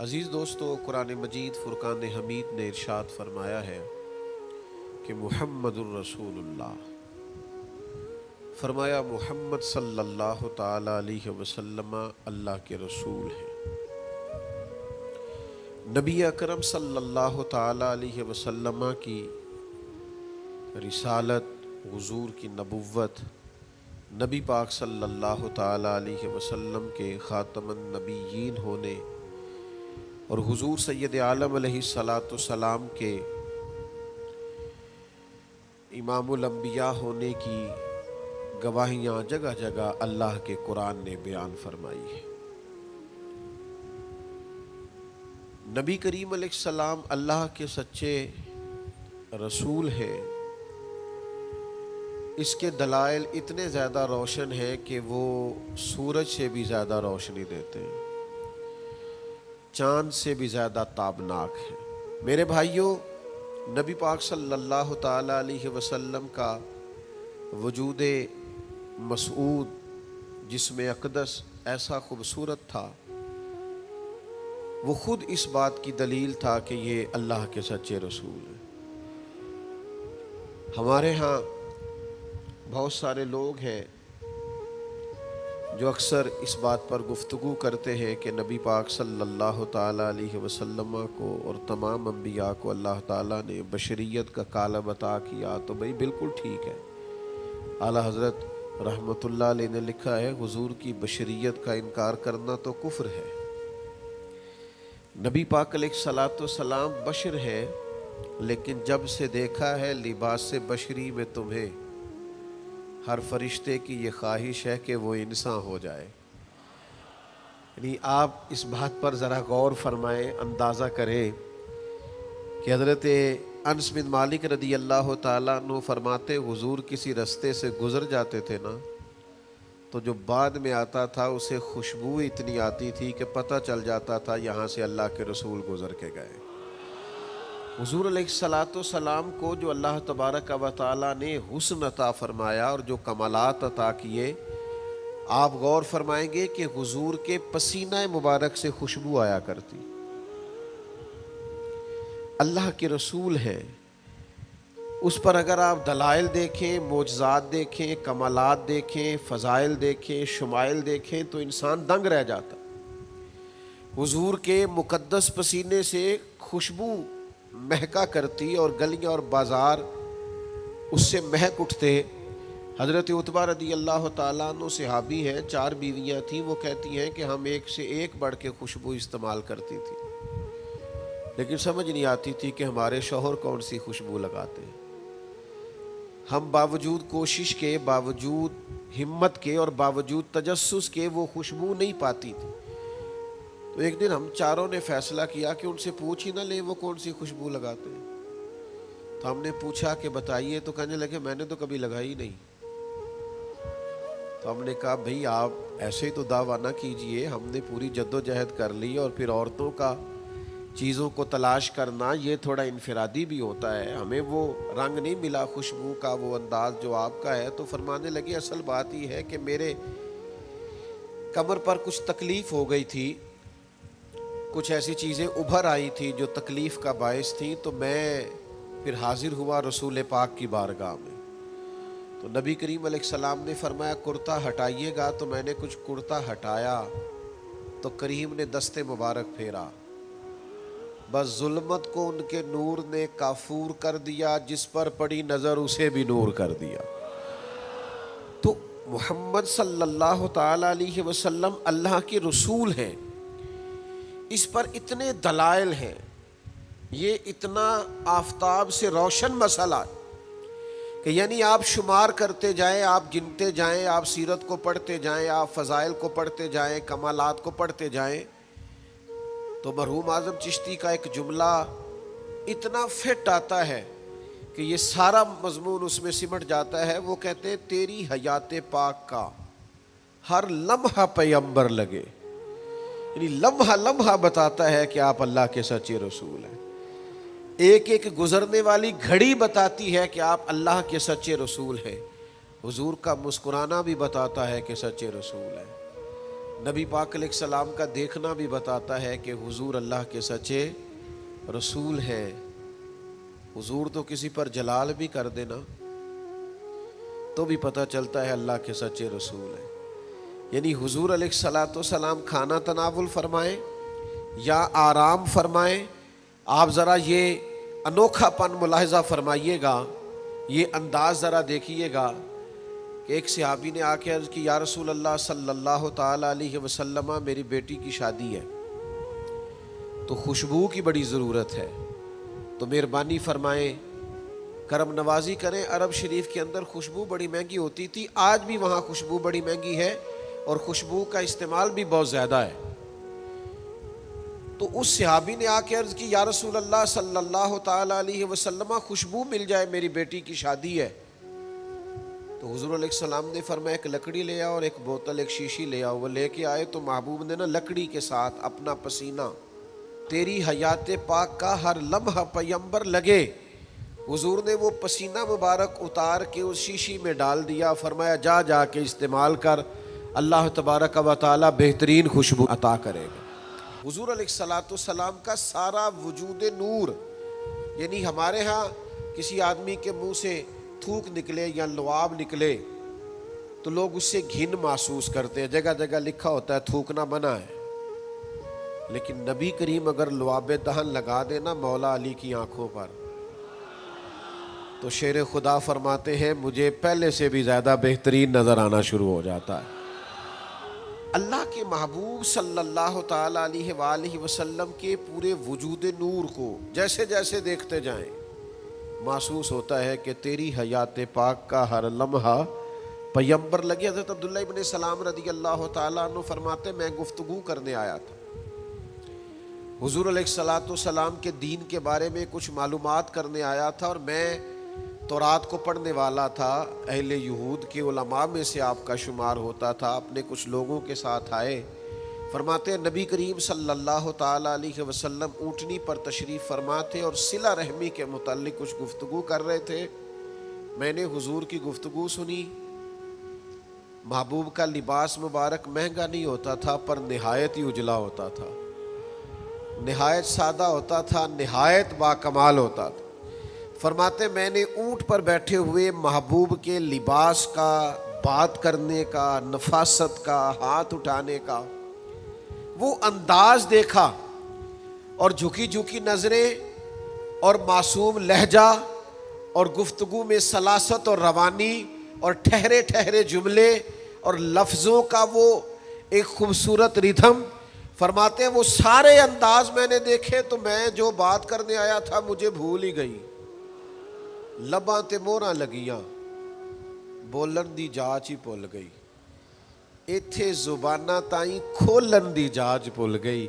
عزیز دوستو، قرآن مجید فرقان حمید نے ارشاد فرمایا ہے کہ محمد الرسول اللہ، فرمایا محمد صلی اللہ تعالی علیہ وسلم اللہ کے رسول ہیں۔ نبی اکرم صلی اللہ تعالی علیہ وسلم کی رسالت، حضور کی نبوت، نبی پاک صلی اللہ تعالی علیہ وسلم کے خاتم النبیین ہونے اور حضور سید عالم علیہ السلام کے امام الانبیاء ہونے کی گواہیاں جگہ جگہ اللہ کے قرآن نے بیان فرمائی ہے۔ نبی کریم علیہ السلام اللہ کے سچے رسول ہیں، اس کے دلائل اتنے زیادہ روشن ہیں کہ وہ سورج سے بھی زیادہ روشنی دیتے ہیں، چاند سے بھی زیادہ تابناک ہے۔ میرے بھائیوں، نبی پاک صلی اللہ تعالی علیہ وسلم کا وجود مسعود جسم اقدس ایسا خوبصورت تھا، وہ خود اس بات کی دلیل تھا کہ یہ اللہ کے سچے رسول ہیں۔ ہمارے ہاں بہت سارے لوگ ہیں جو اکثر اس بات پر گفتگو کرتے ہیں کہ نبی پاک صلی اللہ تعالی علیہ وسلم کو اور تمام انبیاء کو اللہ تعالیٰ نے بشریت کا کالب عطا کیا، تو بھئی بالکل ٹھیک ہے۔ اعلیٰ حضرت رحمۃ اللہ علیہ نے لکھا ہے، حضور کی بشریت کا انکار کرنا تو کفر ہے۔ نبی پاک علیہ الصلاۃ والسلام بشر ہے، لیکن جب سے دیکھا ہے لباس بشری میں تمہیں، ہر فرشتے کی یہ خواہش ہے کہ وہ انسان ہو جائے۔ یعنی آپ اس بات پر ذرا غور فرمائیں، اندازہ کریں کہ حضرت انس بن مالک رضی اللہ تعالیٰ عنہ فرماتے، حضور کسی رستے سے گزر جاتے تھے نا، تو جو بعد میں آتا تھا اسے خوشبو اتنی آتی تھی کہ پتہ چل جاتا تھا یہاں سے اللہ کے رسول گزر کے گئے۔ حضور علیہ السلام کو جو اللہ تبارک و تعالیٰ نے حسن عطا فرمایا اور جو کمالات عطا کیے، آپ غور فرمائیں گے کہ حضور کے پسینہ مبارک سے خوشبو آیا کرتی۔ اللہ کے رسول ہیں، اس پر اگر آپ دلائل دیکھیں، معجزات دیکھیں، کمالات دیکھیں، فضائل دیکھیں، شمائل دیکھیں تو انسان دنگ رہ جاتا۔ حضور کے مقدس پسینے سے خوشبو مہکا کرتی اور گلیاں اور بازار اس سے مہک اٹھتے۔ حضرت عتبہ رضی اللہ تعالیٰ عنہ صحابی ہیں، 4 بیویاں تھیں، وہ کہتی ہیں کہ ہم ایک سے ایک بڑھ کے خوشبو استعمال کرتی تھی، لیکن سمجھ نہیں آتی تھی کہ ہمارے شوہر کون سی خوشبو لگاتے ہیں۔ ہم باوجود کوشش کے، باوجود ہمت کے اور باوجود تجسس کے وہ خوشبو نہیں پاتی تھی۔ تو ایک دن ہم چاروں نے فیصلہ کیا کہ ان سے پوچھ ہی نہ لیں وہ کون سی خوشبو لگاتے ہیں۔ تو ہم نے پوچھا کہ بتائیے، تو کہنے لگے میں نے تو کبھی لگائی نہیں۔ تو ہم نے کہا بھئی آپ ایسے ہی تو دعویٰ نہ کیجئے، ہم نے پوری جد و جہد کر لی، اور پھر عورتوں کا چیزوں کو تلاش کرنا یہ تھوڑا انفرادی بھی ہوتا ہے، ہمیں وہ رنگ نہیں ملا خوشبو کا، وہ انداز جو آپ کا ہے۔ تو فرمانے لگے اصل بات یہ ہے کہ میرے کمر پر کچھ تکلیف ہو گئی تھی، کچھ ایسی چیزیں ابھر آئی تھی جو تکلیف کا باعث تھیں، تو میں پھر حاضر ہوا رسول پاک کی بارگاہ میں۔ تو نبی کریم علیہ السلام نے فرمایا کرتا ہٹائیے گا، تو میں نے کچھ کرتا ہٹایا تو کریم نے دست مبارک پھیرا، بس ظلمت کو ان کے نور نے کافور کر دیا، جس پر پڑی نظر اسے بھی نور کر دیا۔ تو محمد صلی اللہ تعالی علیہ وسلم اللہ کے رسول ہیں، اس پر اتنے دلائل ہیں، یہ اتنا آفتاب سے روشن مسئلہ کہ یعنی آپ شمار کرتے جائیں، آپ گنتے جائیں، آپ سیرت کو پڑھتے جائیں، آپ فضائل کو پڑھتے جائیں، کمالات کو پڑھتے جائیں، تو مرحوم اعظم چشتی کا ایک جملہ اتنا فٹ آتا ہے کہ یہ سارا مضمون اس میں سمٹ جاتا ہے۔ وہ کہتے ہیں تیری حیات پاک کا ہر لمحہ پیغمبر لگے، یعنی لمحہ لمحہ بتاتا ہے کہ آپ اللہ کے سچے رسول ہیں۔ ایک ایک گزرنے والی گھڑی بتاتی ہے کہ آپ اللہ کے سچے رسول ہیں۔ حضور کا مسکرانا بھی بتاتا ہے کہ سچے رسول ہیں۔ نبی پاک علیہ السلام کا دیکھنا بھی بتاتا ہے کہ حضور اللہ کے سچے رسول ہے۔ حضور تو کسی پر جلال بھی کر دینا تو بھی پتہ چلتا ہے اللہ کے سچے رسول ہیں۔ یعنی حضور علیہ السلام کھانا تناول فرمائیں یا آرام فرمائیں، آپ ذرا یہ انوکھا پن ملاحظہ فرمائیے گا، یہ انداز ذرا دیکھیے گا کہ ایک صحابی نے آ کے عرض کی، یا رسول اللہ صلی اللہ تعالی علیہ وسلم، میری بیٹی کی شادی ہے تو خوشبو کی بڑی ضرورت ہے، تو مہربانی فرمائیں کرم نوازی کریں۔ عرب شریف کے اندر خوشبو بڑی مہنگی ہوتی تھی، آج بھی وہاں خوشبو بڑی مہنگی ہے اور خوشبو کا استعمال بھی بہت زیادہ ہے۔ تو اس صحابی نے آ کے عرض کی، یا رسول اللہ صلی اللہ تعالی علیہ وسلم، خوشبو مل جائے، میری بیٹی کی شادی ہے۔ تو حضور علیہ السلام نے فرمایا ایک لکڑی لے آؤ اور ایک بوتل، ایک شیشی لے آؤ۔ وہ لے کے آئے تو محبوب نے نا لکڑی کے ساتھ اپنا پسینہ، تیری حیات پاک کا ہر لمحہ پیمبر لگے، حضور نے وہ پسینہ مبارک اتار کے اس شیشی میں ڈال دیا، فرمایا جا جا کے استعمال کر، اللہ تبارک و تعالی بہترین خوشبو عطا کرے گا۔ حضور علیہ السلام کا سارا وجود نور، یعنی ہمارے ہاں کسی آدمی کے منہ سے تھوک نکلے یا لعاب نکلے تو لوگ اس سے گھن محسوس کرتے ہیں، جگہ جگہ لکھا ہوتا ہے تھوکنا منع ہے، لیکن نبی کریم اگر لعاب دہن لگا دینا مولا علی کی آنکھوں پر تو شیر خدا فرماتے ہیں مجھے پہلے سے بھی زیادہ بہترین نظر آنا شروع ہو جاتا ہے۔ اللہ کے محبوب صلی اللہ تعالی علیہ وآلہ وسلم کے پورے وجود نور کو جیسے جیسے دیکھتے جائیں محسوس ہوتا ہے کہ تیری حیات پاک کا ہر لمحہ پیمبر لگے۔ حضرت عبداللہ ابن سلام رضی اللہ تعالیٰ عنہ فرماتے میں گفتگو کرنے آیا تھا، حضور علیہ السلام کے دین کے بارے میں کچھ معلومات کرنے آیا تھا، اور میں تورات کو پڑھنے والا تھا، اہل یہود کے علماء میں سے آپ کا شمار ہوتا تھا، اپنے کچھ لوگوں کے ساتھ آئے۔ فرماتے ہیں نبی کریم صلی اللہ تعالی علیہ وسلم اونٹنی پر تشریف فرما تھے اور صلہ رحمی کے متعلق کچھ گفتگو کر رہے تھے۔ میں نے حضور کی گفتگو سنی۔ محبوب کا لباس مبارک مہنگا نہیں ہوتا تھا پر نہایت ہی اجلا ہوتا تھا، نہایت سادہ ہوتا تھا، نہایت باکمال ہوتا تھا۔ فرماتے میں نے اونٹ پر بیٹھے ہوئے محبوب کے لباس کا، بات کرنے کا، نفاست کا، ہاتھ اٹھانے کا وہ انداز دیکھا، اور جھکی جھکی نظریں اور معصوم لہجہ اور گفتگو میں سلاست اور روانی اور ٹھہرے ٹھہرے جملے اور لفظوں کا وہ ایک خوبصورت ریدھم۔ فرماتے ہیں وہ سارے انداز میں نے دیکھے تو میں جو بات کرنے آیا تھا مجھے بھول ہی گئی، لباں تے موراں لگیاں، بولن دی جاچ ہی بھول گئی، ایتھے زبانہ تائیں کھولن دی جاچ بھول گئی۔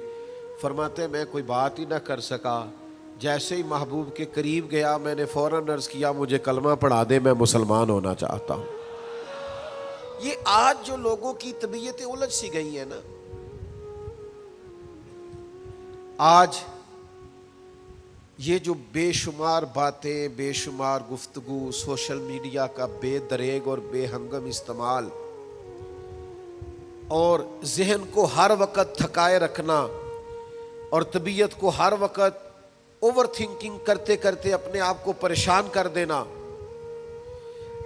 فرماتے ہیں میں کوئی بات ہی نہ کر سکا، جیسے ہی محبوب کے قریب گیا میں نے فوراً عرض کیا مجھے کلمہ پڑھا دے، میں مسلمان ہونا چاہتا ہوں۔ یہ آج جو لوگوں کی طبیعتیں الجھ سی گئی ہیں نا، آج یہ جو بے شمار باتیں، بے شمار گفتگو، سوشل میڈیا کا بے دریغ اور بے ہنگم استعمال، اور ذہن کو ہر وقت تھکائے رکھنا اور طبیعت کو ہر وقت اوور تھنکنگ کرتے کرتے اپنے آپ کو پریشان کر دینا،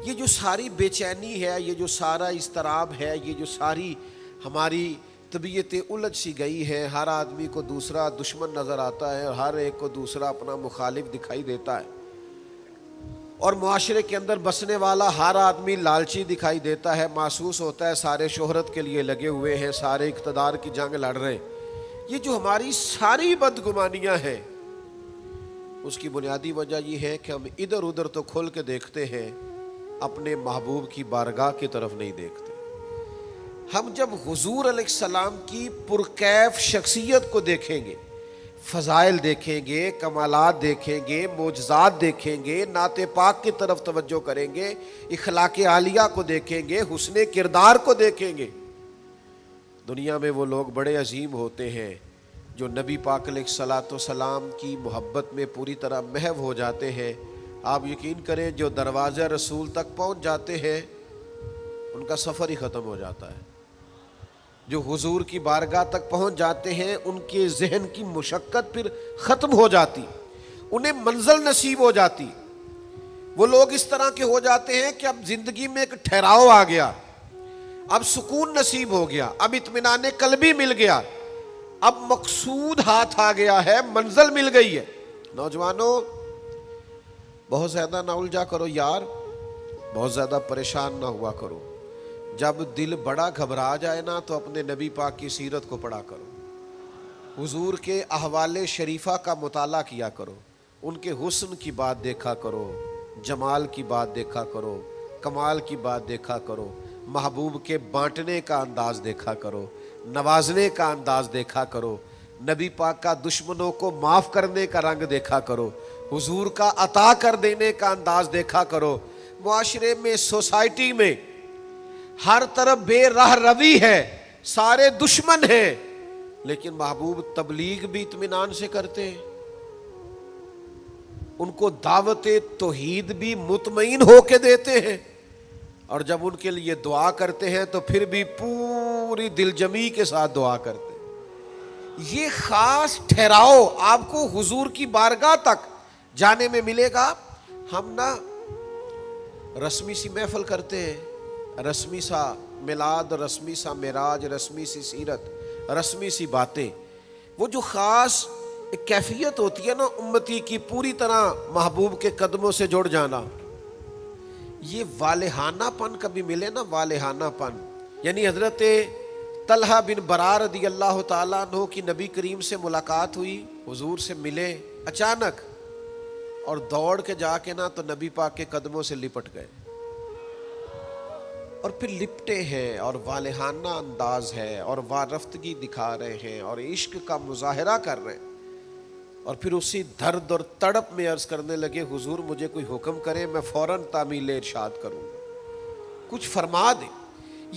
یہ جو ساری بے چینی ہے، یہ جو سارا اضطراب ہے، یہ جو ساری ہماری طبیعتیں الجھ سی گئی ہیں، ہر آدمی کو دوسرا دشمن نظر آتا ہے اور ہر ایک کو دوسرا اپنا مخالف دکھائی دیتا ہے، اور معاشرے کے اندر بسنے والا ہر آدمی لالچی دکھائی دیتا ہے، محسوس ہوتا ہے سارے شہرت کے لیے لگے ہوئے ہیں، سارے اقتدار کی جنگ لڑ رہے ہیں۔ یہ جو ہماری ساری بدگمانیاں ہیں اس کی بنیادی وجہ یہ ہے کہ ہم ادھر ادھر تو کھل کے دیکھتے ہیں، اپنے محبوب کی بارگاہ کی طرف نہیں دیکھتے۔ ہم جب حضور علیہ السلام کی پرکیف شخصیت کو دیکھیں گے، فضائل دیکھیں گے، کمالات دیکھیں گے، معجزات دیکھیں گے، نعت پاک کی طرف توجہ کریں گے، اخلاق عالیہ کو دیکھیں گے، حسن کردار کو دیکھیں گے، دنیا میں وہ لوگ بڑے عظیم ہوتے ہیں جو نبی پاک علیہ السلام کی محبت میں پوری طرح محو ہو جاتے ہیں۔ آپ یقین کریں جو دروازہ رسول تک پہنچ جاتے ہیں ان کا سفر ہی ختم ہو جاتا ہے، جو حضور کی بارگاہ تک پہنچ جاتے ہیں ان کے ذہن کی مشقت پھر ختم ہو جاتی، انہیں منزل نصیب ہو جاتی. وہ لوگ اس طرح کے ہو جاتے ہیں کہ اب زندگی میں ایک ٹھہراؤ آ گیا، اب سکون نصیب ہو گیا، اب اطمینان قلبی مل گیا، اب مقصود ہاتھ آ گیا ہے، منزل مل گئی ہے. نوجوانوں بہت زیادہ نہ الجھا کرو یار، بہت زیادہ پریشان نہ ہوا کرو. جب دل بڑا گھبرا جائے نا تو اپنے نبی پاک کی سیرت کو پڑھا کرو، حضور کے احوال شریفہ کا مطالعہ کیا کرو، ان کے حسن کی بات دیکھا کرو، جمال کی بات دیکھا کرو، کمال کی بات دیکھا کرو، محبوب کے بانٹنے کا انداز دیکھا کرو، نوازنے کا انداز دیکھا کرو، نبی پاک کا دشمنوں کو معاف کرنے کا رنگ دیکھا کرو، حضور کا عطا کر دینے کا انداز دیکھا کرو. معاشرے میں، سوسائٹی میں ہر طرف بے راہ روی ہے، سارے دشمن ہیں، لیکن محبوب تبلیغ بھی اطمینان سے کرتے ہیں، ان کو دعوت توحید بھی مطمئن ہو کے دیتے ہیں، اور جب ان کے لیے دعا کرتے ہیں تو پھر بھی پوری دل جمی کے ساتھ دعا کرتے ہیں. یہ خاص ٹھہراؤ آپ کو حضور کی بارگاہ تک جانے میں ملے گا. ہم نا رسمی سی محفل کرتے ہیں، رسمی سا میلاد، رسمی سا معراج، رسمی سی سیرت، رسمی سی باتیں. وہ جو خاص ایک کیفیت ہوتی ہے نا امتی کی پوری طرح محبوب کے قدموں سے جڑ جانا، یہ والہانہ پن کبھی ملے نا، والہانہ پن. یعنی حضرت طلحہ بن برا رضی اللہ تعالیٰ عنہ کی نبی کریم سے ملاقات ہوئی، حضور سے ملے اچانک، اور دوڑ کے جا کے نا تو نبی پاک کے قدموں سے لپٹ گئے، اور پھر لپٹے ہیں اور والہانہ انداز ہے اور وارفتگی دکھا رہے ہیں اور عشق کا مظاہرہ کر رہے ہیں، اور پھر اسی درد اور تڑپ میں عرض کرنے لگے حضور مجھے کوئی حکم کرے، میں فوراً تعمیل ارشاد کروں گا، کچھ فرما دیں.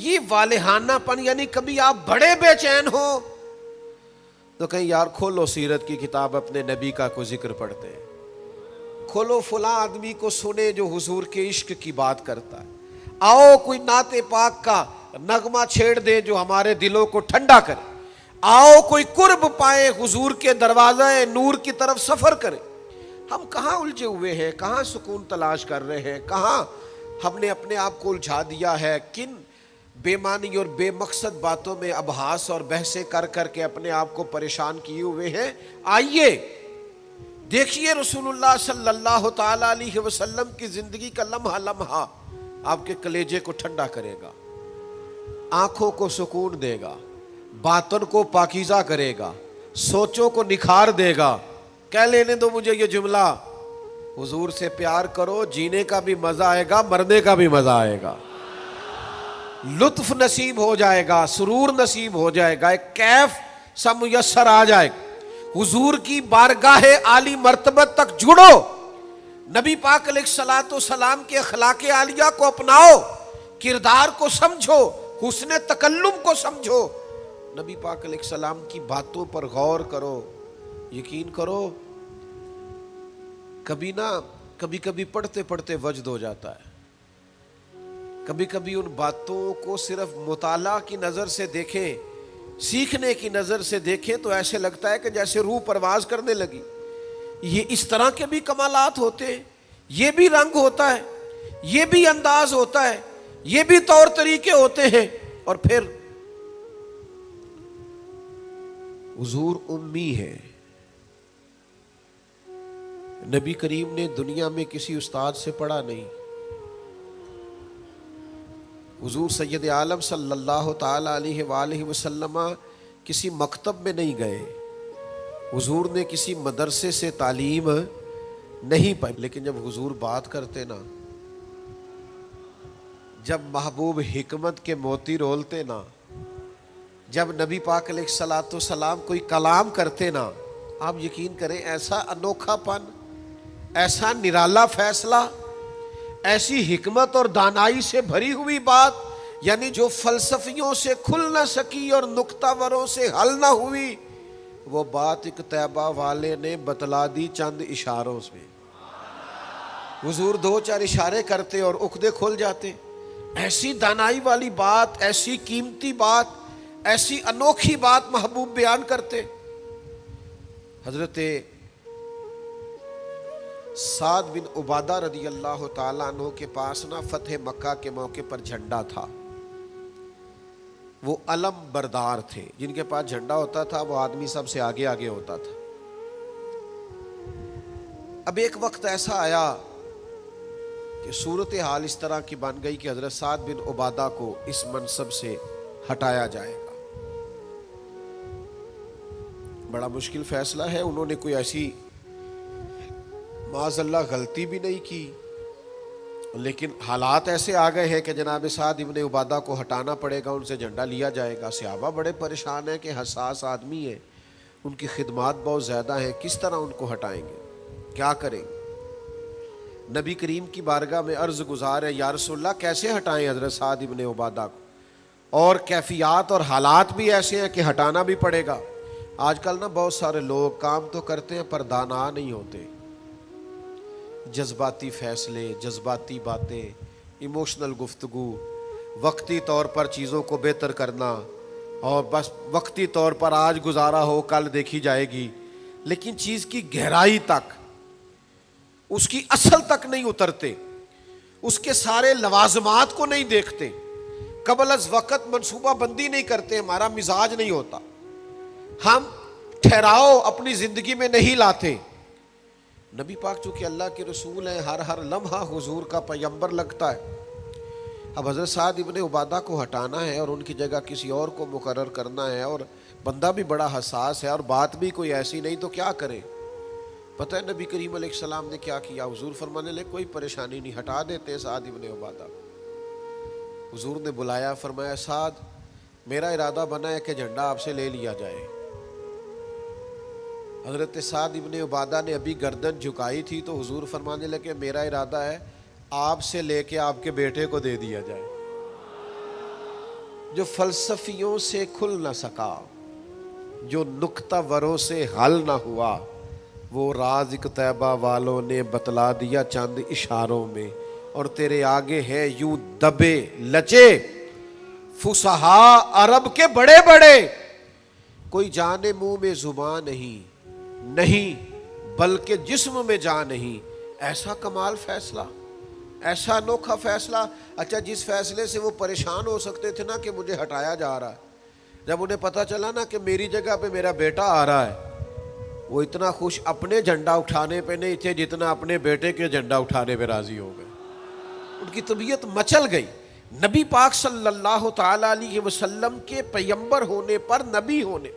یہ والہانہ پن، یعنی کبھی آپ بڑے بے چین ہو تو کہیں یار کھولو سیرت کی کتاب، اپنے نبی کا کوئی ذکر پڑھتے ہیں، کھولو فلاں آدمی کو سنے جو حضور کے عشق کی بات کرتا ہے، آؤ کوئی نعت پاک کا نغمہ چھیڑ دے جو ہمارے دلوں کو ٹھنڈا کرے، آؤ کوئی قرب پائے حضور کے دروازہ نور کی طرف سفر کرے. ہم کہاں الجھے ہوئے ہیں، کہاں سکون تلاش کر رہے ہیں، کہاں ہم نے اپنے آپ کو الجھا دیا ہے، کن بے معنی اور بے مقصد باتوں میں ابحاث اور بحثیں کر کر کے اپنے آپ کو پریشان کیے ہوئے ہیں. آئیے دیکھیے رسول اللہ صلی اللہ تعالی علیہ وسلم کی زندگی کا لمحہ لمحہ آپ کے کلیجے کو ٹھنڈا کرے گا، آنکھوں کو سکون دے گا، باطن کو پاکیزہ کرے گا، سوچوں کو نکھار دے گا. کہہ لینے دو مجھے یہ جملہ، حضور سے پیار کرو، جینے کا بھی مزہ آئے گا، مرنے کا بھی مزہ آئے گا، لطف نصیب ہو جائے گا، سرور نصیب ہو جائے گا، ایک کیف سا میسر آ جائے گا. حضور کی بارگاہ عالی مرتبت تک جڑو، نبی پاک علیہ الصلوۃ والسلام کے اخلاق عالیہ کو اپناؤ، کردار کو سمجھو، حسن تکلم کو سمجھو، نبی پاک علیہ السلام کی باتوں پر غور کرو. یقین کرو کبھی کبھی پڑھتے پڑھتے وجد ہو جاتا ہے، کبھی کبھی ان باتوں کو صرف مطالعہ کی نظر سے دیکھیں، سیکھنے کی نظر سے دیکھیں تو ایسے لگتا ہے کہ جیسے روح پرواز کرنے لگی. یہ اس طرح کے بھی کمالات ہوتے ہیں، یہ بھی رنگ ہوتا ہے، یہ بھی انداز ہوتا ہے، یہ بھی طور طریقے ہوتے ہیں. اور پھر حضور امی ہے، نبی کریم نے دنیا میں کسی استاد سے پڑھا نہیں، حضور سید عالم صلی اللہ تعالی علیہ وآلہ وسلم کسی مکتب میں نہیں گئے، حضور نے کسی مدرسے سے تعلیم نہیں پائی. لیکن جب حضور بات کرتے نا، جب محبوب حکمت کے موتی رولتے نا، جب نبی پاک علیہ الصلوۃ والسلام کوئی کلام کرتے نا، آپ یقین کریں ایسا انوکھا پن، ایسا نرالا فیصلہ، ایسی حکمت اور دانائی سے بھری ہوئی بات، یعنی جو فلسفیوں سے کھل نہ سکی اور نکتہ وروں سے حل نہ ہوئی، وہ بات ایک طیبہ والے نے بتلا دی چند اشاروں سے. حضور دو چار اشارے کرتے اور عقدے کھل جاتے. ایسی دانائی والی بات، ایسی قیمتی بات، ایسی انوکھی بات محبوب بیان کرتے. حضرت سعد بن عبادہ رضی اللہ تعالیٰ عنہ کے پاس نا فتح مکہ کے موقع پر جھنڈا تھا. وہ علم بردار تھے. جن کے پاس جھنڈا ہوتا تھا وہ آدمی سب سے آگے آگے ہوتا تھا. اب ایک وقت ایسا آیا کہ صورتحال اس طرح کی بن گئی کہ حضرت سعد بن عبادہ کو اس منصب سے ہٹایا جائے گا. بڑا مشکل فیصلہ ہے. انہوں نے کوئی ایسی معاذ اللہ غلطی بھی نہیں کی، لیکن حالات ایسے آ گئے ہیں کہ جناب سعد ابن عبادہ کو ہٹانا پڑے گا، ان سے جھنڈا لیا جائے گا. صحابہ بڑے پریشان ہیں کہ حساس آدمی ہے، ان کی خدمات بہت زیادہ ہیں، کس طرح ان کو ہٹائیں گے، کیا کریں گے. نبی کریم کی بارگاہ میں عرض گزار ہے، یا رسول اللہ کیسے ہٹائیں حضرت سعد ابن عبادہ کو، اور کیفیات اور حالات بھی ایسے ہیں کہ ہٹانا بھی پڑے گا. آج کل نا بہت سارے لوگ کام تو کرتے ہیں پر دانا نہیں ہوتے. جذباتی فیصلے، جذباتی باتیں، ایموشنل گفتگو، وقتی طور پر چیزوں کو بہتر کرنا، اور بس وقتی طور پر آج گزارا ہو کل دیکھی جائے گی، لیکن چیز کی گہرائی تک، اس کی اصل تک نہیں اترتے، اس کے سارے لوازمات کو نہیں دیکھتے، قبل از وقت منصوبہ بندی نہیں کرتے. ہمارا مزاج نہیں ہوتا، ہم ٹھہراؤ اپنی زندگی میں نہیں لاتے. نبی پاک چونکہ اللہ کے رسول ہیں، ہر لمحہ حضور کا پیغمبر لگتا ہے. اب حضرت سعد ابن عبادہ کو ہٹانا ہے اور ان کی جگہ کسی اور کو مقرر کرنا ہے، اور بندہ بھی بڑا حساس ہے اور بات بھی کوئی ایسی نہیں، تو کیا کریں. پتہ ہے نبی کریم علیہ السلام نے کیا کیا؟ حضور فرمانے لگے کوئی پریشانی نہیں، ہٹا دیتے سعد ابن عبادہ. حضور نے بلایا، فرمایا سعد میرا ارادہ بنا ہے کہ جھنڈا آپ سے لے لیا جائے. حضرت سعد ابن عبادہ نے ابھی گردن جھکائی تھی تو حضور فرمانے لگے میرا ارادہ ہے آپ سے لے کے آپ کے بیٹے کو دے دیا جائے. جو فلسفیوں سے کھل نہ سکا، جو نکتہ وروں سے حل نہ ہوا، وہ راز طیبہ والوں نے بتلا دیا چند اشاروں میں. اور تیرے آگے ہے یوں دبے لچے فصحاء عرب کے بڑے بڑے، کوئی جانے منہ میں زبان نہیں بلکہ جسم میں جان نہیں. ایسا کمال فیصلہ، ایسا انوکھا فیصلہ. اچھا جس فیصلے سے وہ پریشان ہو سکتے تھے نا کہ مجھے ہٹایا جا رہا ہے، جب انہیں پتہ چلا نا کہ میری جگہ پہ میرا بیٹا آ رہا ہے، وہ اتنا خوش اپنے جھنڈا اٹھانے پہ نہیں تھے جتنا اپنے بیٹے کے جھنڈا اٹھانے پہ راضی ہو گئے. ان کی طبیعت مچل گئی. نبی پاک صلی اللہ تعالی علیہ وسلم کے پیغمبر ہونے پر، نبی ہونے،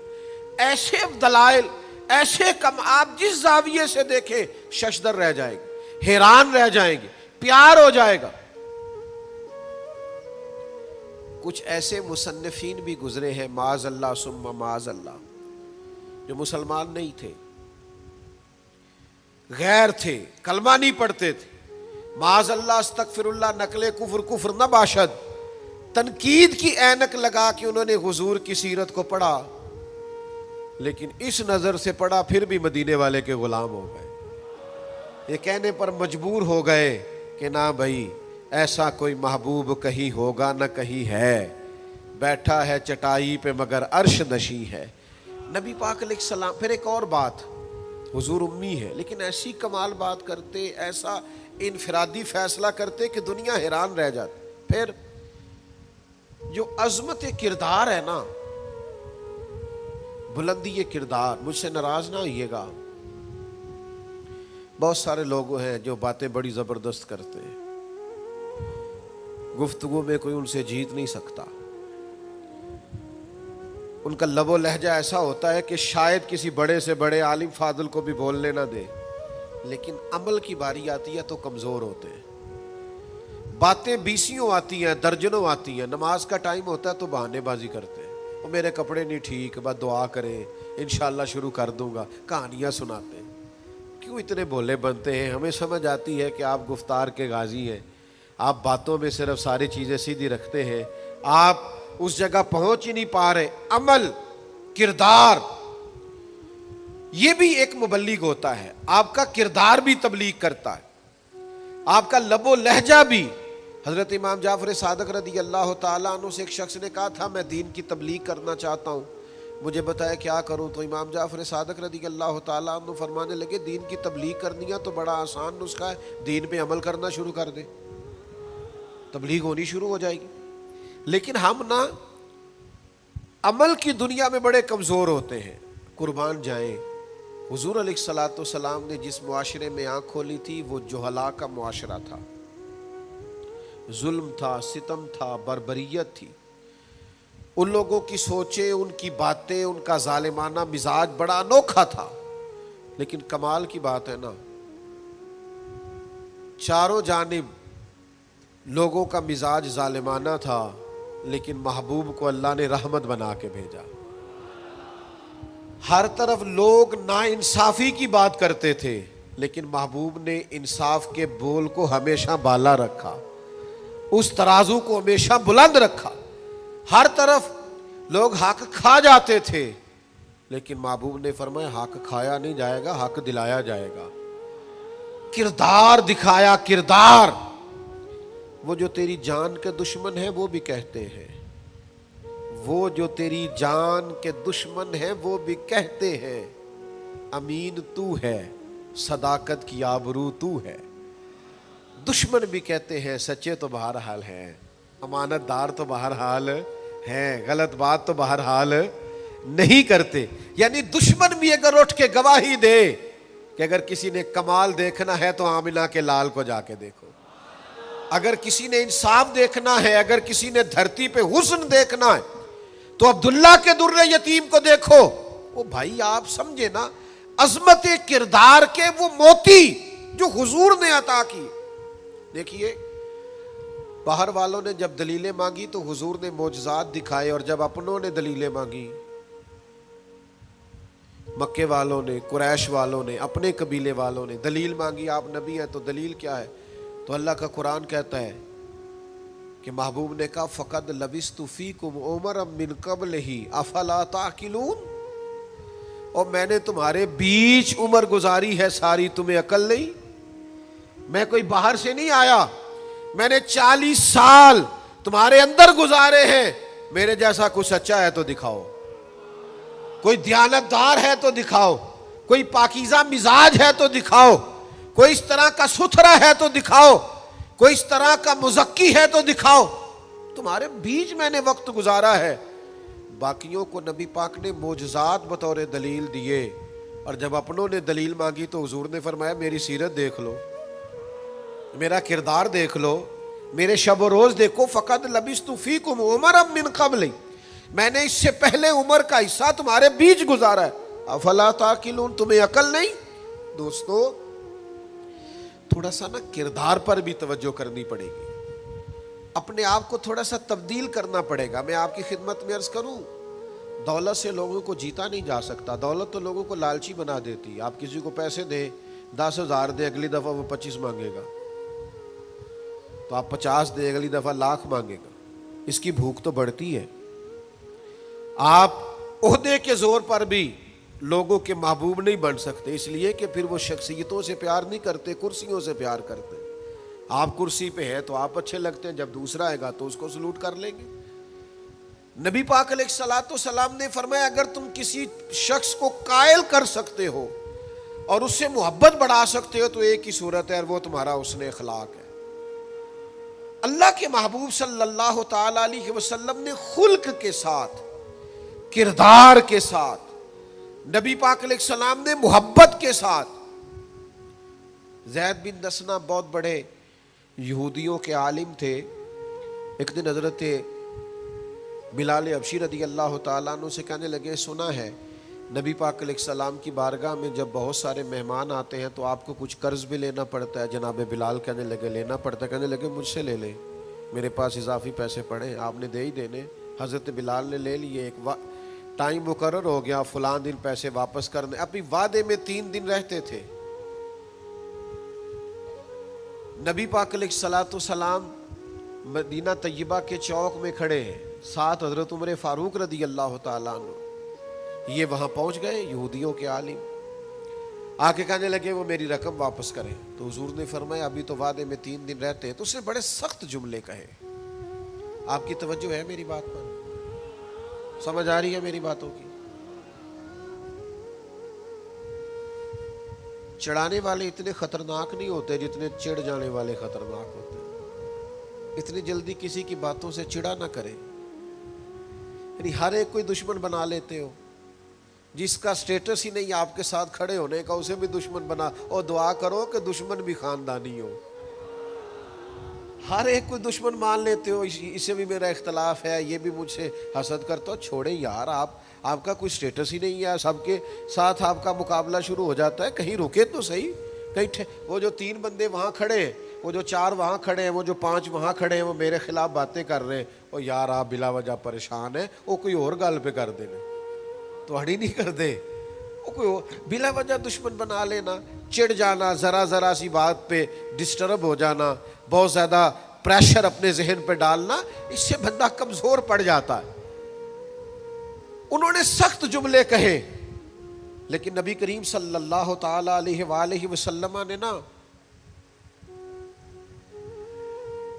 ایسے دلائل، ایسے کم، آپ جس زاویے سے دیکھیں ششدر رہ جائے گے، حیران رہ جائیں گے، پیار ہو جائے گا. کچھ ایسے مصنفین بھی گزرے ہیں معاذ اللہ ثم معاذ اللہ، جو مسلمان نہیں تھے، غیر تھے، کلمہ نہیں پڑھتے تھے، معاذ اللہ استغفر اللہ، نقل کفر نہ باشد، تنقید کی اینک لگا کے انہوں نے حضور کی سیرت کو پڑھا، لیکن اس نظر سے پڑھا پھر بھی مدینے والے کے غلام ہو گئے. یہ کہنے پر مجبور ہو گئے کہ نہ بھائی ایسا کوئی محبوب کہیں ہوگا نہ کہیں ہے، بیٹھا ہے چٹائی پہ مگر عرش نشیں ہے. نبی پاک علیہ السلام. پھر ایک اور بات، حضور امی ہے لیکن ایسی کمال بات کرتے، ایسا انفرادی فیصلہ کرتے کہ دنیا حیران رہ جاتی. پھر جو عظمت کردار ہے نا، بلندی کردار، مجھ سے ناراض نہ ہوئیے گا، بہت سارے لوگ ہیں جو باتیں بڑی زبردست کرتے ہیں، گفتگو میں کوئی ان سے جیت نہیں سکتا. ان کا لب و لہجہ ایسا ہوتا ہے کہ شاید کسی بڑے سے بڑے عالم فاضل کو بھی بولنے نہ دے، لیکن عمل کی باری آتی ہے تو کمزور ہوتے ہیں. باتیں بیسیوں آتی ہیں، درجنوں آتی ہیں، نماز کا ٹائم ہوتا ہے تو بہانے بازی کرتے ہیں، وہ میرے کپڑے نہیں ٹھیک، بس دعا کریں انشاءاللہ شروع کر دوں گا، کہانیاں سناتے ہیں. کیوں اتنے بھولے بنتے ہیں؟ ہمیں سمجھ آتی ہے کہ آپ گفتار کے غازی ہیں، آپ باتوں میں صرف ساری چیزیں سیدھی رکھتے ہیں، آپ اس جگہ پہنچ ہی نہیں پا رہے. عمل، کردار، یہ بھی ایک مبلغ ہوتا ہے. آپ کا کردار بھی تبلیغ کرتا ہے، آپ کا لب و لہجہ بھی. حضرت امام جعفر صادق رضی اللہ تعالیٰ عنہ سے ایک شخص نے کہا تھا میں دین کی تبلیغ کرنا چاہتا ہوں، مجھے بتایا کیا کروں؟ تو امام جعفر صادق رضی اللہ تعالیٰ عنہ فرمانے لگے دین کی تبلیغ کرنی ہے تو بڑا آسان نسخہ ہے، دین پہ عمل کرنا شروع کر دے، تبلیغ ہونی شروع ہو جائے گی۔ لیکن ہم نا عمل کی دنیا میں بڑے کمزور ہوتے ہیں، قربان جائیں۔ حضور علیہ الصلوۃ والسلام نے جس معاشرے میں آنکھ کھولی تھی وہ جہلاء کا معاشرہ تھا، ظلم تھا، ستم تھا، بربریت تھی۔ ان لوگوں کی سوچیں، ان کی باتیں، ان کا ظالمانہ مزاج بڑا انوکھا تھا۔ لیکن کمال کی بات ہے نا، چاروں جانب لوگوں کا مزاج ظالمانہ تھا، لیکن محبوب کو اللہ نے رحمت بنا کے بھیجا۔ ہر طرف لوگ ناانصافی کی بات کرتے تھے، لیکن محبوب نے انصاف کے بول کو ہمیشہ بالا رکھا، اس ترازو کو ہمیشہ بلند رکھا۔ ہر طرف لوگ حق کھا جاتے تھے، لیکن محبوب نے فرمایا حق کھایا نہیں جائے گا، حق دلایا جائے گا۔ کردار دکھایا، کردار۔ وہ جو تیری جان کے دشمن ہیں وہ بھی کہتے ہیں، وہ جو تیری جان کے دشمن ہیں وہ بھی کہتے ہیں امین تو ہے، صداقت کی آبرو تو ہے۔ دشمن بھی کہتے ہیں سچے تو بہرحال ہیں، امانت دار تو بہرحال ہیں، غلط بات تو بہرحال نہیں کرتے۔ یعنی دشمن بھی اگر اٹھ کے گواہی دے کہ اگر کسی نے کمال دیکھنا ہے تو آمنہ کے لال کو جا کے دیکھو، اگر کسی نے انصاف دیکھنا ہے، اگر کسی نے دھرتی پہ حسن دیکھنا ہے تو عبداللہ کے در یتیم کو دیکھو۔ وہ بھائی آپ سمجھے نا، عظمت کردار کے وہ موتی جو حضور نے عطا کی۔ دیکھیے باہر والوں نے جب دلیلیں مانگی تو حضور نے معجزات دکھائے، اور جب اپنوں نے دلیلیں مانگی، مکے والوں نے، قریش والوں نے، اپنے قبیلے والوں نے دلیل مانگی، آپ نبی ہیں تو دلیل کیا ہے؟ تو اللہ کا قرآن کہتا ہے کہ محبوب نے کہا فَقَدْ لَبِثْتُ فِيكُمْ عُمَرًا مِّن قَبْلِهِ أَفَلَا تَعْقِلُونَ، اور میں نے تمہارے بیچ عمر گزاری ہے ساری، تمہیں عقل نہیں؟ میں کوئی باہر سے نہیں آیا، میں نے 40 سال تمہارے اندر گزارے ہیں۔ میرے جیسا کوئی سچا ہے تو دکھاؤ، کوئی دیانتدار ہے تو دکھاؤ، کوئی پاکیزہ مزاج ہے تو دکھاؤ، کوئی اس طرح کا ستھرا ہے تو دکھاؤ، کوئی اس طرح کا مزکی ہے تو دکھاؤ۔ تمہارے بیچ میں نے وقت گزارا ہے۔ باقیوں کو نبی پاک نے معجزات بطور دلیل دیے، اور جب اپنوں نے دلیل مانگی تو حضور نے فرمایا میری سیرت دیکھ لو، میرا کردار دیکھ لو، میرے شب و روز دیکھو۔ فَقَدْ لَبِثْتُ فِيكُمْ عُمَرًا مِّن قَبْلِ، میں نے اس سے پہلے عمر کا حصہ تمہارے بیچ گزارا ہے۔ افلا تعقلون، تمہیں عقل نہیں؟ دوستو تھوڑا سا نا کردار پر بھی توجہ کرنی پڑے گی، اپنے آپ کو تھوڑا سا تبدیل کرنا پڑے گا۔ میں آپ کی خدمت میں عرض کروں، دولت سے لوگوں کو جیتا نہیں جا سکتا، دولت تو لوگوں کو لالچی بنا دیتی۔ آپ کسی کو پیسے دیں، 10,000 دیں، اگلی دفعہ وہ 25 مانگے گا، تو آپ 50 دیں، اگلی دفعہ 1,00,000 مانگے گا۔ اس کی بھوک تو بڑھتی ہے۔ آپ عہدے کے زور پر بھی لوگوں کے محبوب نہیں بن سکتے، اس لیے کہ پھر وہ شخصیتوں سے پیار نہیں کرتے، کرسیوں سے پیار کرتے۔ آپ کرسی پہ ہیں تو آپ اچھے لگتے ہیں، جب دوسرا آئے گا تو اس کو سلوٹ کر لیں گے۔ نبی پاک علیہ الصلوۃ والسلام نے فرمایا اگر تم کسی شخص کو قائل کر سکتے ہو اور اس سے محبت بڑھا سکتے ہو تو ایک ہی صورت ہے، اور وہ تمہارا حسن اخلاق ہے۔ اللہ کے محبوب صلی اللہ تعالی علیہ وسلم نے خلق کے ساتھ، کردار کے ساتھ، نبی پاک علیہ السلام نے محبت کے ساتھ۔ زید بن دسنہ بہت بڑے یہودیوں کے عالم تھے۔ ایک دن حضرت بلال حبشی رضی اللہ تعالیٰ عنہ سے کہنے لگے سنا ہے نبی پاک علیہ السلام کی بارگاہ میں جب بہت سارے مہمان آتے ہیں تو آپ کو کچھ قرض بھی لینا پڑتا ہے۔ جناب بلال کہنے لگے لینا پڑتا ہے؟ کہنے لگے مجھ سے لے لیں، میرے پاس اضافی پیسے پڑے ہیں، آپ نے دے ہی دینے۔ حضرت بلال نے لے لیے، ایک ٹائم مقرر ہو گیا، فلاں دن پیسے واپس کرنے۔ اپنی وعدے میں 3 دن رہتے تھے۔ نبی پاک علیہ الصلوۃ والسلام مدینہ طیبہ کے چوک میں کھڑے ہیں، ساتھ حضرت عمر فاروق رضی اللہ تعالیٰ عنہ۔ یہ وہاں پہنچ گئے یہودیوں کے عالم۔ آ کے کہنے لگے وہ میری رقم واپس کریں. تو حضور نے فرمایا ابھی تو وعدے میں 3 دن رہتے ہیں. تو اس نے بڑے سخت جملے کہے. آپ کی توجہ ہے میری بات پر؟ سمجھ آ رہی ہے میری باتوں کی؟ چڑھانے والے اتنے خطرناک نہیں ہوتے جتنے چڑھ جانے والے خطرناک ہوتے ہیں. اتنی جلدی کسی کی باتوں سے چڑھا نہ کرے. یعنی ہر ایک کوئی دشمن بنا لیتے ہو. جس کا سٹیٹس ہی نہیں آپ کے ساتھ کھڑے ہونے کا اسے بھی دشمن بنا. اور دعا کرو کہ دشمن بھی خاندانی ہو. ہر ایک کوئی دشمن مان لیتے ہو. اسے بھی میرا اختلاف ہے, یہ بھی مجھ سے حسد کرتا ہو. چھوڑے یار, آپ کا کوئی سٹیٹس ہی نہیں ہے. سب کے ساتھ آپ کا مقابلہ شروع ہو جاتا ہے. کہیں رکے تو صحیح. کہیں وہ جو 3 بندے وہاں کھڑے ہیں, وہ جو 4 وہاں کھڑے ہیں, وہ جو 5 وہاں کھڑے ہیں, وہ میرے خلاف باتیں کر رہے ہیں. اور یار آپ بلا وجہ پریشان ہیں. وہ کوئی اور گل پہ کر دینے تو ہڑی نہیں کر دے. وہ کوئی بلا وجہ دشمن بنا لینا, چڑ جانا, ذرا سی بات پہ ڈسٹرب ہو جانا, بہت زیادہ پریشر اپنے ذہن پہ ڈالنا, اس سے بندہ کمزور پڑ جاتا ہے. انہوں نے سخت جملے کہے, لیکن نبی کریم صلی اللہ تعالی علیہ وآلہ وسلم نے نا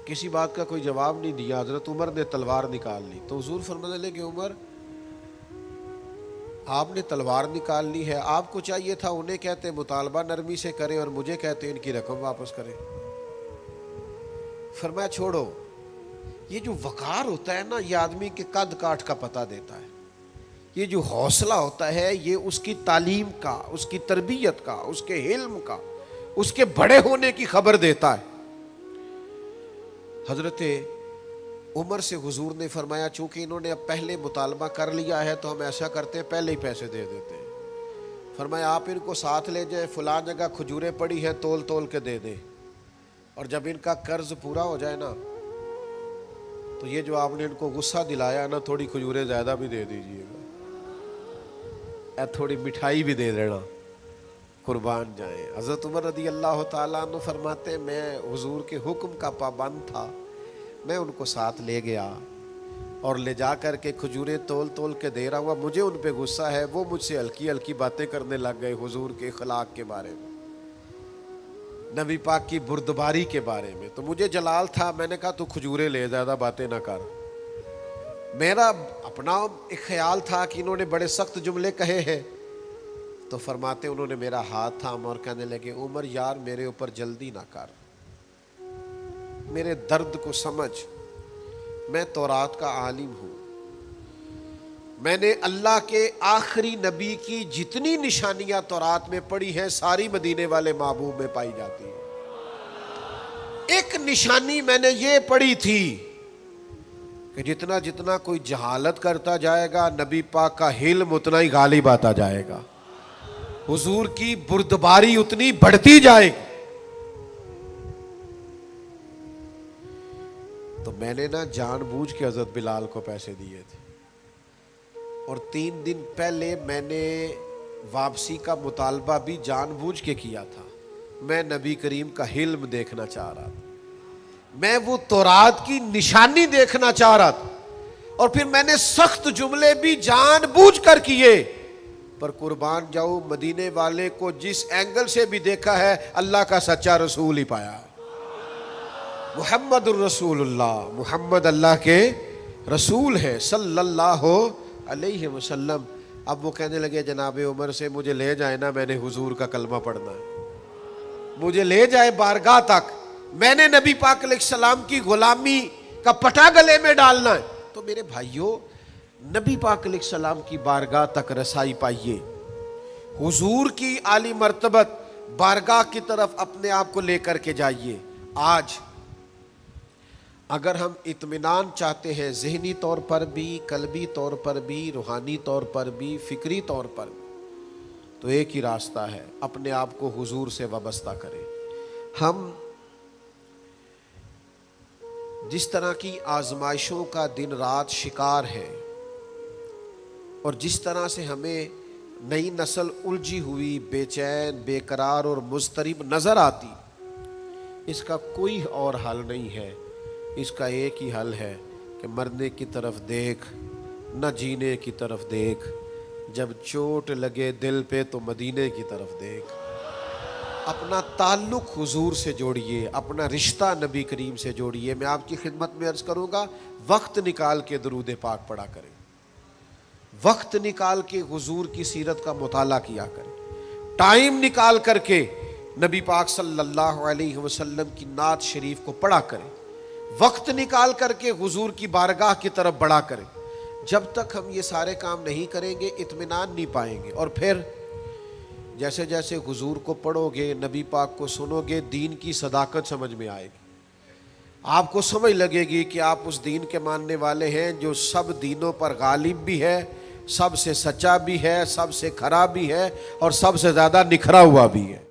کسی بات کا کوئی جواب نہیں دیا. حضرت عمر نے تلوار نکال لی. تو حضور فرمانے لگے عمر آپ نے تلوار نکال لی ہے, آپ کو چاہیے تھا انہیں کہتے مطالبہ نرمی سے کریں اور مجھے کہتے ان کی رقم واپس کریں. فرمایا چھوڑو. یہ جو وقار ہوتا ہے نا, یہ آدمی کے قد کاٹ کا پتہ دیتا ہے. یہ جو حوصلہ ہوتا ہے یہ اس کی تعلیم کا, اس کی تربیت کا, اس کے علم کا, اس کے بڑے ہونے کی خبر دیتا ہے. حضرت عمر سے حضور نے فرمایا چونکہ انہوں نے اب پہلے مطالبہ کر لیا ہے تو ہم ایسا کرتے ہیں پہلے ہی پیسے دے دیتے ہیں. فرمایا آپ ان کو ساتھ لے جائیں, فلاں جگہ کھجوریں پڑی ہیں تول کے دے دیں, اور جب ان کا قرض پورا ہو جائے نا تو یہ جو آپ نے ان کو غصہ دلایا نا تھوڑی کھجوریں زیادہ بھی دے دیجیے گا, تھوڑی مٹھائی بھی دے دینا, قربان جائیں. حضرت عمر رضی اللہ تعالیٰ عنہ فرماتے ہیں میں حضور کے حکم کا پابند تھا, میں ان کو ساتھ لے گیا اور لے جا کر کے کھجوریں تول کے دے رہا ہوا. مجھے ان پہ غصہ ہے, وہ مجھ سے ہلکی باتیں کرنے لگ گئے حضور کے اخلاق کے بارے میں, نبی پاک کی بردباری کے بارے میں. تو مجھے جلال تھا, میں نے کہا تو کھجوریں لے, زیادہ باتیں نہ کر. میرا اپنا ایک خیال تھا کہ انہوں نے بڑے سخت جملے کہے ہیں. تو فرماتے انہوں نے میرا ہاتھ تھاما اور کہنے لگے عمر یار میرے اوپر جلدی نہ کر, میرے درد کو سمجھ, میں تورات کا عالم ہوں, میں نے اللہ کے آخری نبی کی جتنی نشانیاں تورات میں پڑھی ہیں ساری مدینے والے محبوب میں پائی جاتی ہیں. ایک نشانی میں نے یہ پڑھی تھی کہ جتنا کوئی جہالت کرتا جائے گا نبی پاک کا علم اتنا ہی غالب آتا جائے گا, حضور کی بردباری اتنی بڑھتی جائے گی. تو میں نے نا جان بوجھ کے حضرت بلال کو پیسے دیے تھے, اور 3 دن پہلے میں نے واپسی کا مطالبہ بھی جان بوجھ کے کیا تھا. میں نبی کریم کا علم دیکھنا چاہ رہا تھا, میں وہ تورات کی نشانی دیکھنا چاہ رہا تھا, اور پھر میں نے سخت جملے بھی جان بوجھ کر کیے. پر قربان جاؤ مدینے والے کو جس اینگل سے بھی دیکھا ہے اللہ کا سچا رسول ہی پایا. محمد الرسول اللہ, محمد اللہ کے رسول ہے صلی اللہ علیہ وسلم. اب وہ کہنے لگے جناب عمر سے مجھے لے جائے نا, میں نے حضور کا کلمہ پڑھنا ہے, مجھے لے جائے بارگاہ تک, میں نے نبی پاک علیہ السلام کی غلامی کا پٹا گلے میں ڈالنا ہے. تو میرے بھائیوں نبی پاک علیہ السلام کی بارگاہ تک رسائی پائیے, حضور کی عالی مرتبت بارگاہ کی طرف اپنے آپ کو لے کر کے جائیے. آج اگر ہم اطمینان چاہتے ہیں ذہنی طور پر بھی, قلبی طور پر بھی, روحانی طور پر بھی, فکری طور پر بھی, تو ایک ہی راستہ ہے, اپنے آپ کو حضور سے وابستہ کریں. ہم جس طرح کی آزمائشوں کا دن رات شکار ہے, اور جس طرح سے ہمیں نئی نسل الجھی ہوئی, بے چین, بے قرار اور مضطرب نظر آتی, اس کا کوئی اور حل نہیں ہے. اس کا ایک ہی حل ہے کہ مرنے کی طرف دیکھ, نہ جینے کی طرف دیکھ, جب چوٹ لگے دل پہ تو مدینے کی طرف دیکھ. اپنا تعلق حضور سے جوڑیے، اپنا رشتہ نبی کریم سے جوڑیے۔ میں آپ کی خدمت میں عرض کروں گا، وقت نکال کے درود پاک پڑھا کریں، وقت نکال کے حضور کی سیرت کا مطالعہ کیا کریں، ٹائم نکال کر کے نبی پاک صلی اللہ علیہ وسلم کی نعت شریف کو پڑھا کریں، وقت نکال کر کے حضور کی بارگاہ کی طرف بڑھا کریں۔ جب تک ہم یہ سارے کام نہیں کریں گے اطمینان نہیں پائیں گے، اور پھر جیسے جیسے حضور کو پڑھو گے، نبی پاک کو سنو گے، دین کی صداقت سمجھ میں آئے گی، آپ کو سمجھ لگے گی کہ آپ اس دین کے ماننے والے ہیں جو سب دینوں پر غالب بھی ہے، سب سے سچا بھی ہے، سب سے کھرا بھی ہے، اور سب سے زیادہ نکھرا ہوا بھی ہے۔